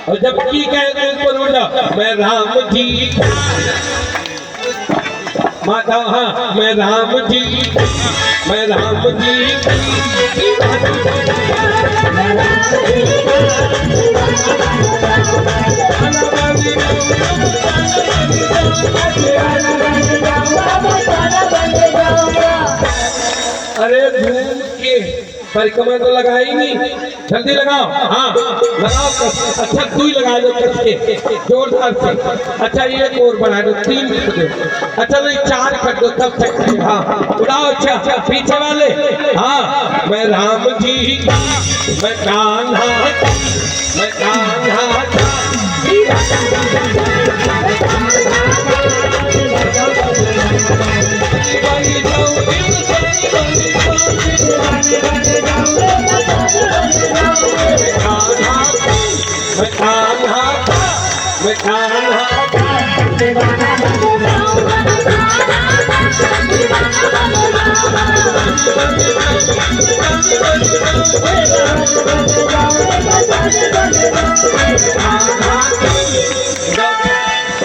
और जब की कहे तो ऊपर उड़ जा, मैं राम जी माता, हाँ मैं राम जी, मैं राम जी अरे धूम के परिक्रमा तो लगाई नहीं, जल्दी लगाओ, हाँ लगाओ, अच्छा तू ही लगा दो कस के जोरदार से। अच्छा एक और बढ़ा दो, 3 कर दो, अच्छा नहीं 4 कर दो तब तक, हाँ उड़ाओ। अच्छा पीछे वाले, हाँ मैं राम जी, मैं कान्हा, मैं कान्हा, मैं कान्हा, मैं कान्हा,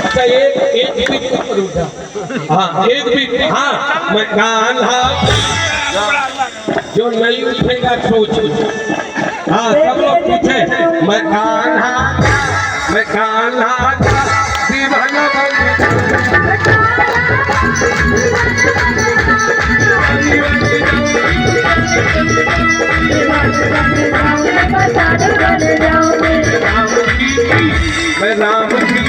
अच्छा एक बीट ऊपर उठा, हाँ एक बीट, हाँ मैं कान्हा, जो नहीं उठेगा सोच, हाँ सब लोग पूछे, मैं कान्हा, मैं कान्हा दीवाना बन, मैं राम जी,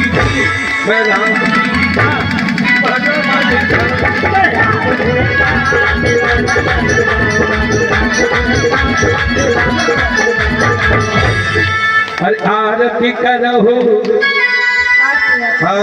मैं राम जी, अरे आरती करो